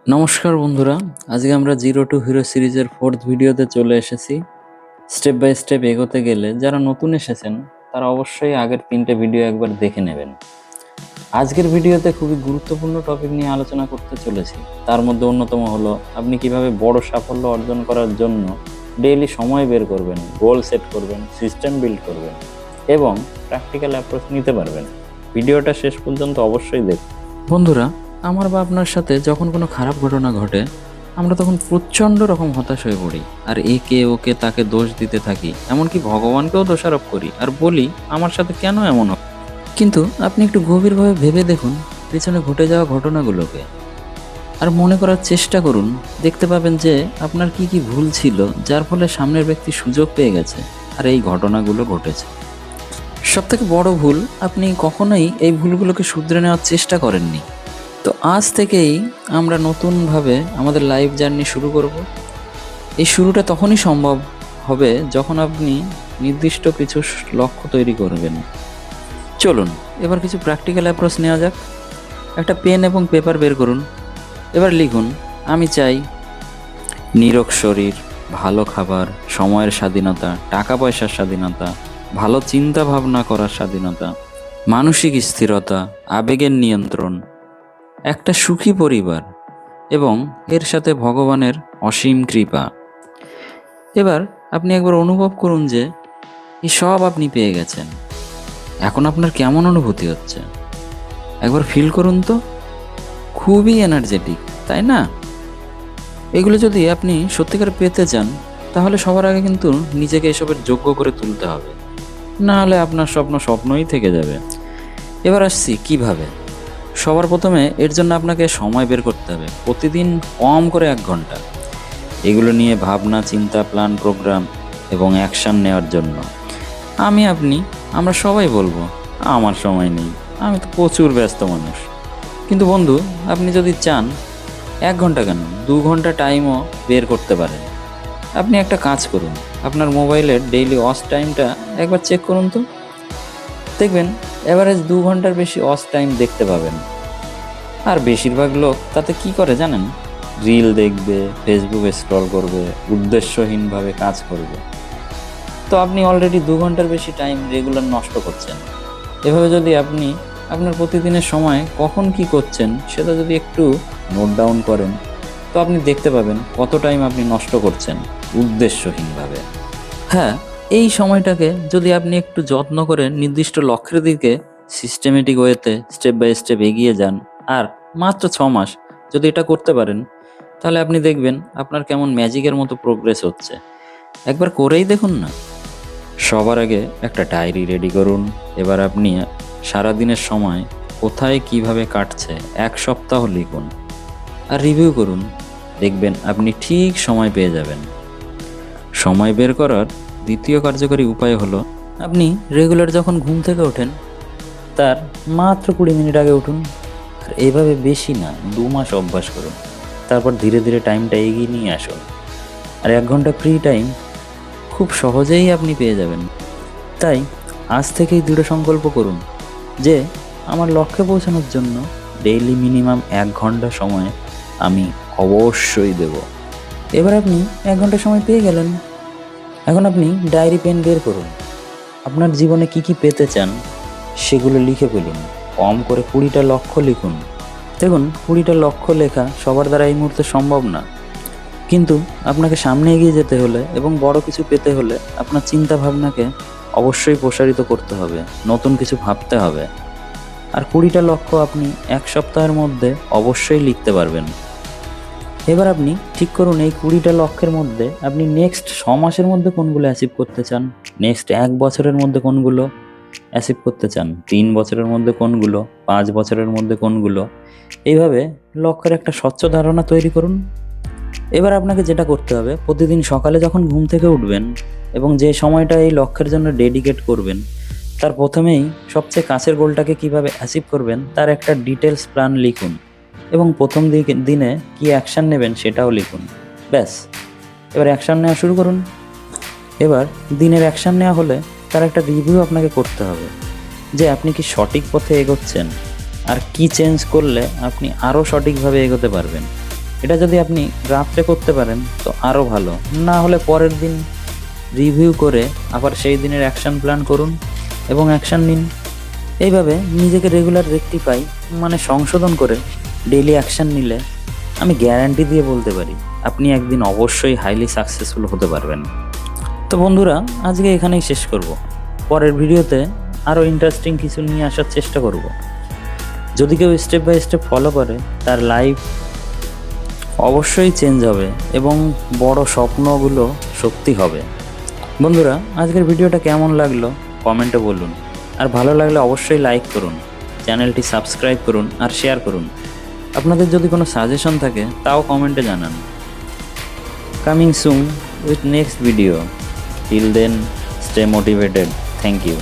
নমস্কার বন্ধুরা, আজকে আমরা জিরো টু হিরো সিরিজের ফোর্থ ভিডিওতে চলে এসেছি। স্টেপ বাই স্টেপ এগোতে গেলে যারা নতুন এসেছেন তারা অবশ্যই আগের 3টে ভিডিও একবার দেখে নেবেন। আজকের ভিডিওতে খুবই গুরুত্বপূর্ণ টপিক নিয়ে আলোচনা করতে চলেছি। তার মধ্যে অন্যতম হলো আপনি কিভাবে বড় সাফল্য অর্জন করার জন্য ডেইলি সময় বের করবেন, গোল সেট করবেন, সিস্টেম বিল্ড করবেন এবং প্র্যাকটিক্যাল অ্যাপ্রোচ নিতে পারবেন। ভিডিওটা শেষ পর্যন্ত অবশ্যই দেখুন। বন্ধুরা, আমার বা আপনার সাথে যখন কোনো খারাপ ঘটনা ঘটে আমরা তখন প্রচণ্ড রকম হতাশ হয়ে পড়ি আর একে ওকে তাকে দোষ দিতে থাকি, এমনকি ভগবানকেও দোষারোপ করি আর বলি আমার সাথে কেন এমন হয়। কিন্তু আপনি একটু গভীরভাবে ভেবে দেখুন পেছনে ঘটে যাওয়া ঘটনাগুলোকে আর মনে করার চেষ্টা করুন। দেখতে পাবেন যে আপনার কি কি ভুল ছিল যার ফলে সামনের ব্যক্তি সুযোগ পেয়ে গেছে আর এই ঘটনাগুলো ঘটেছে। সবথেকে বড় ভুল, আপনি কখনোই এই ভুলগুলোকে শুধরে নেওয়ার চেষ্টা করেননি। তো আজ থেকেই আমরা নতুনভাবে আমাদের লাইফ জার্নি শুরু করব। এই শুরুটা তখনই সম্ভব হবে যখন আপনি নির্দিষ্ট কিছু লক্ষ্য তৈরি করবেন। চলুন এবার কিছু প্র্যাকটিক্যাল অ্যাপ্রোচ নেওয়া যাক। একটা পেন এবং পেপার বের করুন। এবার লিখুন, আমি চাই নিরোগ শরীর, ভালো খাবার, সময়ের স্বাধীনতা, টাকা পয়সার স্বাধীনতা, ভালো চিন্তা ভাবনা করার স্বাধীনতা, মানসিক স্থিরতা, আবেগের নিয়ন্ত্রণ, একটা সুখী পরিবার এবং এর সাথে ভগবানের অসীম কৃপা। এবার আপনি একবার অনুভব করুন যে এই সব আপনি পেয়ে গেছেন। এখন আপনার কেমন অনুভূতি হচ্ছে একবার ফিল করুন তো। খুবই এনার্জেটিক, তাই না? এগুলো যদি আপনি সত্যিকার পেতে চান তাহলে সবার আগে কিন্তু নিজেকে এসবের যোগ্য করে তুলতে হবে, না হলে আপনার স্বপ্ন স্বপ্নই থেকে যাবে। এবার আসছি কিভাবে। সবার প্রথমে এর জন্য আপনাকে সময় বের করতে হবে, প্রতিদিন কম করে 1 ঘন্টা এগুলো নিয়ে ভাবনা, চিন্তা, প্ল্যান, প্রোগ্রাম এবং অ্যাকশান নেওয়ার জন্য। আমরা সবাই বলবো আমার সময় নেই, আমি তো প্রচুর ব্যস্ত মানুষ। কিন্তু বন্ধু, আপনি যদি চান 1 ঘন্টা কেন 2 ঘন্টা টাইমও বের করতে পারেন। আপনি একটা কাজ করুন, আপনার মোবাইলের ডেইলি ওয়াচ টাইমটা একবার চেক করুন তো। দেখবেন এভারেজ 2 ঘন্টার বেশি ওয়াচ টাইম দেখতে পাবেন। আর বেশিরভাগ লোক তাতে কি করে জানেন? রিল দেখবে, ফেসবুকে স্ক্রল করবে, উদ্দেশ্যহীনভাবে কাজ করবে। তো আপনি অলরেডি 2 ঘন্টার বেশি টাইম রেগুলার নষ্ট করছেন। এভাবে যদি আপনি আপনার প্রতিদিনের সময় কখন কি করছেন সেটা যদি একটু নোট ডাউন করেন তো আপনি দেখতে পাবেন কত টাইম আপনি নষ্ট করছেন উদ্দেশ্যহীনভাবে। হ্যাঁ, এই সময়টাকে যদি আপনি একটু যত্ন করে নির্দিষ্ট লক্ষ্যের দিকে সিস্টেমেটিক ওয়েতে স্টেপ বাই স্টেপ এগিয়ে যান আর মাত্র 6 মাস যদি এটা করতে পারেন তাহলে আপনি দেখবেন আপনার কেমন ম্যাজিকের মতো প্রোগ্রেস হচ্ছে। একবার করেই দেখুন না। সবার আগে একটা ডায়েরি রেডি করুন। এবার আপনি সারাদিনের সময় কোথায় কিভাবে কাটছে 1 সপ্তাহ লিখুন আর রিভিউ করুন। দেখবেন আপনি ঠিক সময় পেয়ে যাবেন। সময় বের করার দ্বিতীয় কার্যকরী উপায় হলো আপনি রেগুলার যখন ঘুম থেকে ওঠেন তার মাত্র 20 মিনিট আগে উঠুন। আর এইভাবে বেশি না, 2 মাস অভ্যাস করুন। তারপর ধীরে ধীরে টাইমটা এগিয়ে নিয়ে আসুন। আর 1 ঘন্টা ফ্রি টাইম খুব সহজেই আপনি পেয়ে যাবেন। তাই আজ থেকেই দৃঢ় সংকল্প করুন যে আমার লক্ষ্যে পৌঁছানোর জন্য ডেইলি মিনিমাম 1 ঘন্টা সময় আমি অবশ্যই দেব। এবার আপনি 1 ঘন্টা সময় পেয়ে গেলেন। এখন আপনি ডায়েরি পেন বের করুন। আপনার জীবনে কি কি পেতে চান সেগুলো লিখে ফেলুন। কম করে 20টা লক্ষ্য লিখুন। দেখুন, 20টা লক্ষ্য লেখা সবার দ্বারা এই মুহূর্তে সম্ভব না, কিন্তু আপনাকে সামনে এগিয়ে যেতে হলে এবং বড় কিছু পেতে হলে আপনার চিন্তা ভাবনাকে অবশ্যই প্রসারিত করতে হবে, নতুন কিছু ভাবতে হবে। আর 20টা লক্ষ্য আপনি 1 সপ্তাহের মধ্যে অবশ্যই লিখতে পারবেন। এবার আপনি ঠিক করুন এই 20টা লক্ষ্যের মধ্যে আপনি নেক্সট 6 মাসের মধ্যে কোনগুলো অ্যাচিভ করতে চান, নেক্সট 1 বছরের মধ্যে কোনগুলো অ্যাচিভ করতে চান, 3 বছরের মধ্যে কোনগুলো, 5 বছরের মধ্যে কোনগুলো। এইভাবে লক্ষ্যের একটা স্বচ্ছ ধারণা তৈরি করুন। এবার আপনাকে যেটা করতে হবে, প্রতিদিন সকালে যখন ঘুম থেকে উঠবেন এবং যে সময়টা এই লক্ষ্যের জন্য ডেডিকেট করবেন তার প্রথমেই সবচেয়ে কাছের গোলটাকে কিভাবে অ্যাচিভ করবেন তার একটা ডিটেলস প্ল্যান লিখুন এবং প্রথম দিনে কি অ্যাকশান নেবেন সেটাও লিখুন। ব্যাস, এবার অ্যাকশান নেওয়া শুরু করুন। এবার দিনের অ্যাকশান নেওয়া হলে তার একটা রিভিউ আপনাকে করতে হবে যে আপনি কি সঠিক পথে এগোচ্ছেন আর কি চেঞ্জ করলে আপনি আরও সঠিকভাবে এগোতে পারবেন। এটা যদি আপনি ড্রাফটে করতে পারেন তো আরও ভালো, না হলে পরের দিন রিভিউ করে আবার সেই দিনের অ্যাকশন প্ল্যান করুন এবং অ্যাকশন নিন। এইভাবে নিজেকে রেগুলার রেকটিফাই মানে সংশোধন করে ডেইলি অ্যাকশন নিলে আমি গ্যারান্টি দিয়ে বলতে পারি আপনি একদিন অবশ্যই হাইলি সাকসেসফুল হতে পারবেন। তো বন্ধুরা, আজকে এখানেই শেষ করব। পরের ভিডিওতে আরও ইন্টারেস্টিং কিছু নিয়ে আসার চেষ্টা করব। যদি কেউ স্টেপ বাই স্টেপ ফলো করে তার লাইফ অবশ্যই চেঞ্জ হবে এবং বড় স্বপ্নগুলো সত্যি হবে। বন্ধুরা, আজকের ভিডিওটা কেমন লাগলো কমেন্টে বলুন, আর ভালো লাগলে অবশ্যই লাইক করুন, চ্যানেলটি সাবস্ক্রাইব করুন আর শেয়ার করুন। আপনাদের যদি কোনো সাজেশন থাকে তাও কমেন্টে জানান। Coming soon with next video. Till then, stay motivated. Thank you.